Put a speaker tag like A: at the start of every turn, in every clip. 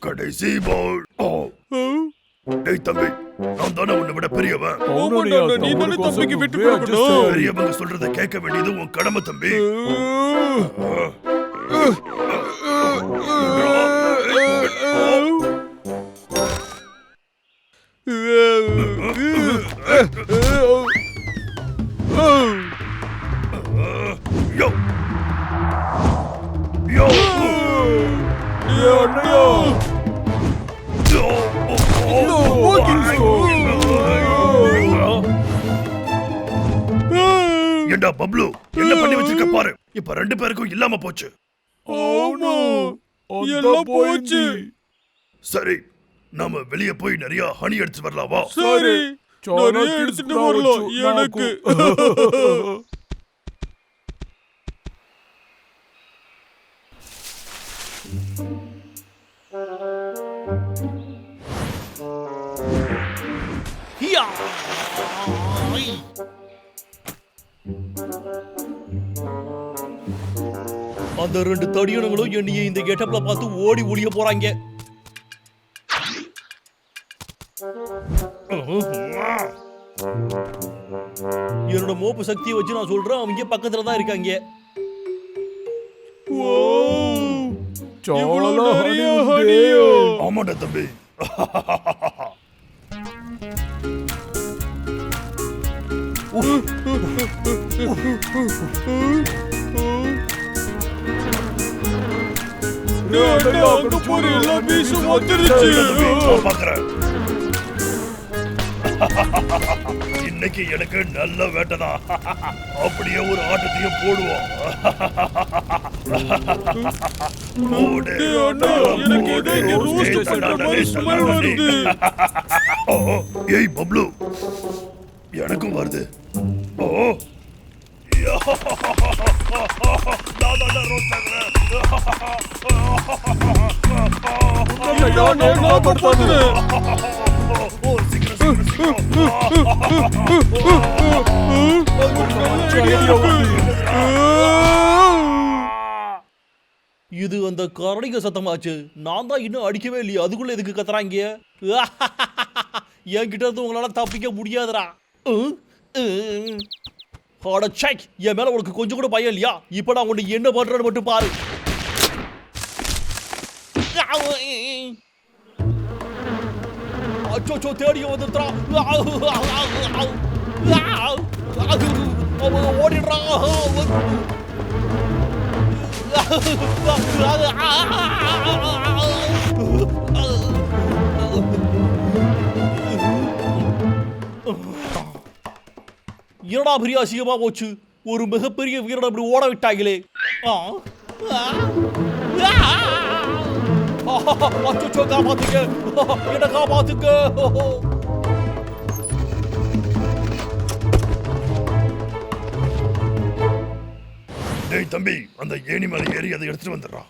A: கடைசி பால். டேய் தம்பி, நான் தானே உன்னை விட பெரியவன்.
B: நீ தானே தம்பிக்கு விட்டு கொடுக்கணும்.
A: பெரியவங்க சொல்றத கேட்க வேண்டியது உன் கடமை தம்பி. யோ யோ ஏண்டா பப்ளு, என்ன பண்ணி வச்சிருக்க பாரு. இப்ப 2 பேருக்கும் இல்லாம போச்சு. சரி, நாம வெளிய போய் நிறைய ஹனி எடுத்து வரலாமா?
B: சரி, நிறைய எடுத்துட்டு வரலாம் எனக்கு.
C: அந்த 2 தடியனுங்களும் என்னைய இந்த கெட்டப்ல பார்த்து ஓடி ஒளிய போறாங்க. என்னோட மோப்பு சக்தியை வச்சு நான் சொல்றேன், அவங்க பக்கத்துல தான் இருக்காங்க.
A: ஆமாடா தம்பி. இன்னைக்கு எனக்கு நல்ல வேட்டைதான். அப்படியே ஒரு ஆட்டத்தையும் போடுவோம். ஏய் பப்ளு, எனக்கும் வருது. ஓ
C: இது அந்த கரடிங்க சத்தமாச்சு. நான் தான் இன்னும் அடிக்கவே இல்லையா, அதுக்குள்ள எதுக்கு கத்துறாங்க? என்கிட்ட இருந்து உங்களால தப்பிக்க முடியாதுடா. என் மேல உனக்கு கொஞ்சம் கூட பயம் இல்லையா? இப்ப நான் உன்னை என்ன பண்றேன்னு மட்டும் பாரு. அச்சோ, தேடிய வந்துட்டா. ஓடிடுறா. என்னடா பெரிய அசிங்கமா போச்சு. ஒரு மிகப்பெரிய வீரனை அப்படி ஓட விட்டாங்களே. அச்சோ, காப்பாத்துங்க, என்ன காப்பாத்துங்க.
A: டேய் தம்பி, அந்த ஏணி மேல ஏறி அதை எடுத்துட்டு வந்துடுறான்.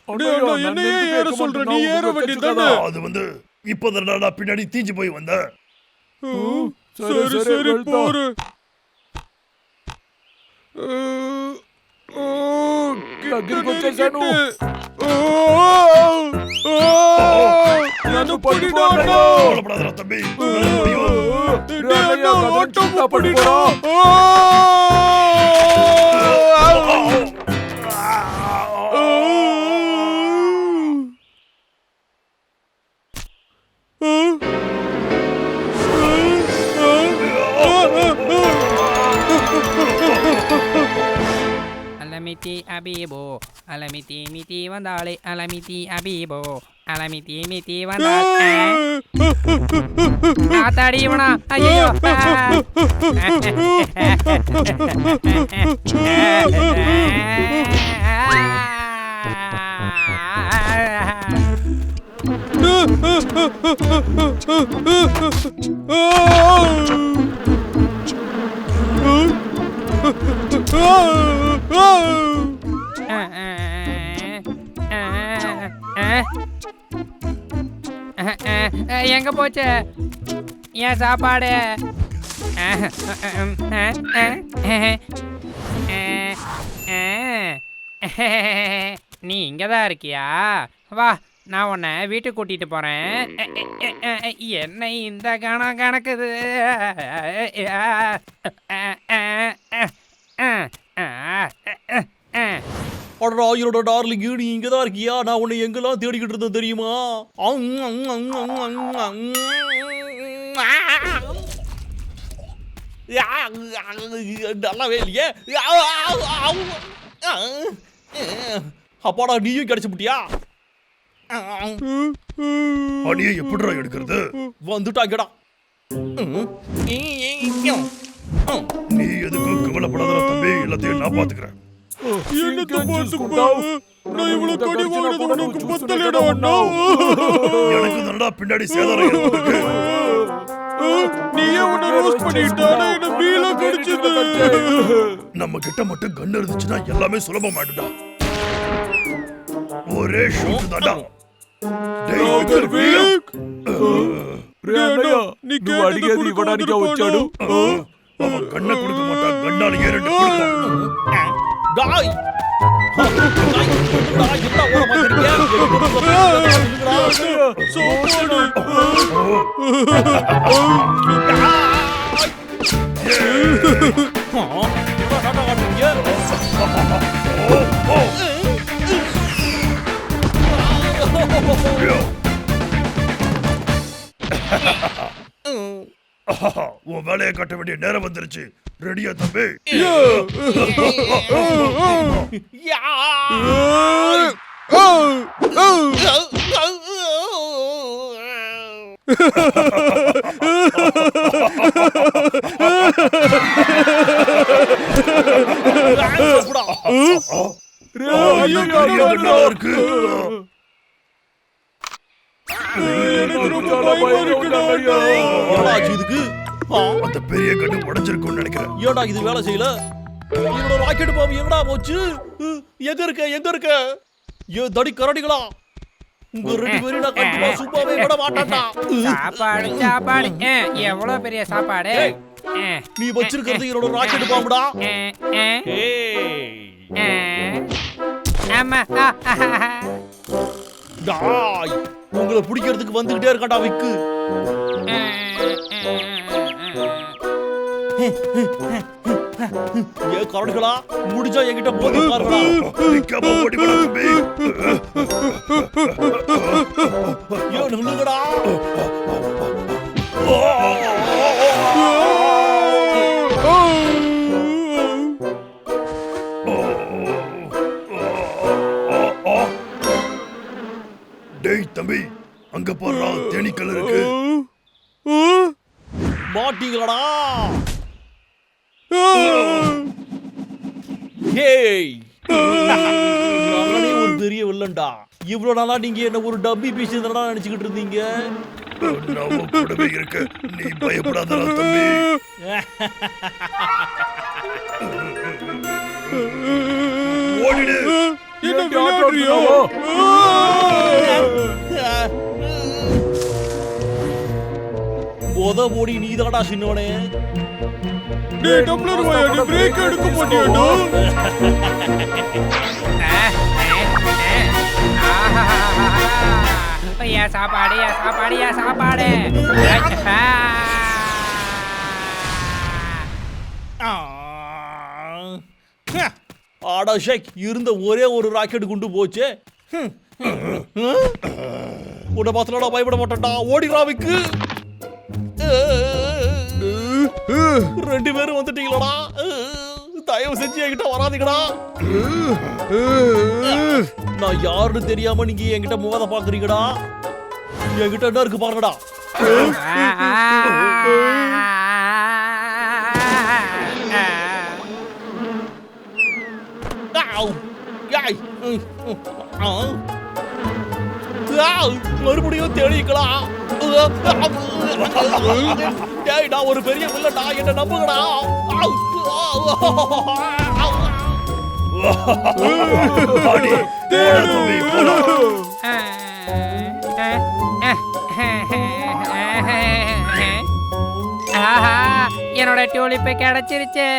A: அது வந்து இப்பதான் பின்னாடி தீஞ்சு போய் வந்த.
B: சரி போரு.
A: தம்பி
D: அலமிதி அபீபோ அலமிதி மிதி வந்தாளே அலமிதி அபீபோ அலமிதி மிதி வந்தாளே ஆத்தாடி இவனா ஐயோ எங்க போச்சு ஏன் சாப்பாடு? நீ இங்கே தான் இருக்கியா? வா, நான் உன்னை வீட்டுக்கு கூட்டிகிட்டு போகிறேன். என்ன இந்த கணம் கணக்குது?
C: அடடா என்னோட டார்லிங், நீ இங்க தான் இருக்கியா? நான் உன்னை எங்கெல்லாம் தேடிக்கிட்டு இருந்தேன் தெரியுமா? நல்லாவே இல்லையே. அப்பாடா, நீயும் கிடைச்சு விட்டியா?
A: அடியை எப்படிடா எடுக்கிறது?
C: வந்துட்டாங்கடா.
A: நீ எதுக்கும் கவலைப்படாத தம்பி, எல்லாத்தையும் நான் பாத்துக்கிறேன்.
B: என்னத்தை பார்த்துக்கோ? நான் இவ்வளவு கடி வாங்கினது உனக்கு பத்தலடா அண்ணா.
A: எனக்கு நல்லா பின்னாடி சேதாரம் ஏற்பட்டிருக்கு.
B: நீயே உன்னை ரோஸ்ட் பண்ணிட்டா, என்ன மீள கடிச்சது.
A: நம்ம கிட்ட மட்டும் கன் இருந்துச்சுன்னா எல்லாமே சுலபமாயிடுடா. ஒரே ஷூட் தான்டா. டேய் விக்கர் வீக்.
B: நீ அடிக்கிறது இவடானிக்கா వచ్చాడు.
A: அவன் கண்ணை கொடுக்க மாட்டான், கண்ணால ஏறிட்டு கொடுப்பான்.
C: டாய் டாய் என்ன ஓட மாட்டீங்க?
B: சோப்பாடு.
A: உன் வேலையை கட்ட வேண்டிய நேரம் வந்துருச்சு. ரெடியா தம்பி? இருக்கு.
C: இதுக்கு
A: அந்த பெரிய கண்ணு உடைஞ்சிருக்கும்னு நினைக்கிறேன்.
C: ஏடா இது வேலை செய்யல? என்னோட ராக்கெட் பாம்பு எங்கடா போச்சு? எங்க இருக்க? ஏ தடி கரடிகளா, உங்க ரெண்டு பேரும் நான் கண்டிப்பா சும்மாவே விட மாட்டேன்டா.
D: சாப்பாடு எவ்வளவு பெரிய சாப்பாடு.
C: நீ வச்சிருக்கிறது என்னோட ராக்கெட் பாம்புடா.
D: ஆமா.
C: டாய், உங்களை பிடிக்கிறதுக்கு வந்துகிட்டே இருக்காடா விக்கு. ஏ கரடிகளா, முடிஞ்சா என்கிட்ட போதி பாருடா.
A: நிக்காம ஓடி வா தம்பி.
C: ஏ நில்லுங்கடா.
A: டேய் தம்பி, அங்க பாருடா, தேனீக்கள் இருக்கு.
C: மாட்டீங்களடா. ஹேய், நானே ஒரு பெரிய வில்லன்டா. இவ்வளவு நாளா நீங்க என்ன ஒரு டம்மி பீஸ் நினைச்சுக்கிட்டு இருந்தீங்க.
A: நான் கூடவே இருக்க, நீ பயப்படாதடா தம்பி. ஓடிடு.
B: என்ன விளையாடுறியோ?
C: போத போடி நீதாடா சின்னவனே.
B: டேய் டம்ளர் வாயா, நீ பிரேக் எடுக்க மாட்டியாடா?
D: சாப்பாடு.
C: ஆடா ஷேக், இருந்த ஒரே ஒரு ராக்கெட் குண்டு போச்சு. உன்னை பார்த்தா பயப்பட மாட்டேன்டா. ஓடிராவிக்கு ரெண்டு பேரும் வந்துட்டீங்களா? தயவு செஞ்சு என்கிட்ட வராதீங்கடா. நான் யாருன்னு தெரியாம நீங்க என்கிட்ட மோத பாக்குறீங்கடா. என்கிட்ட என்ன இருக்கு பாருங்கடா. மறுபடியும் தேடிக்கலாம். நான் ஒரு பெரிய வில்லடா, என்ன நம்புங்கடா.
D: என்னோட டியூலிப்பு கிடைச்சிருச்சு.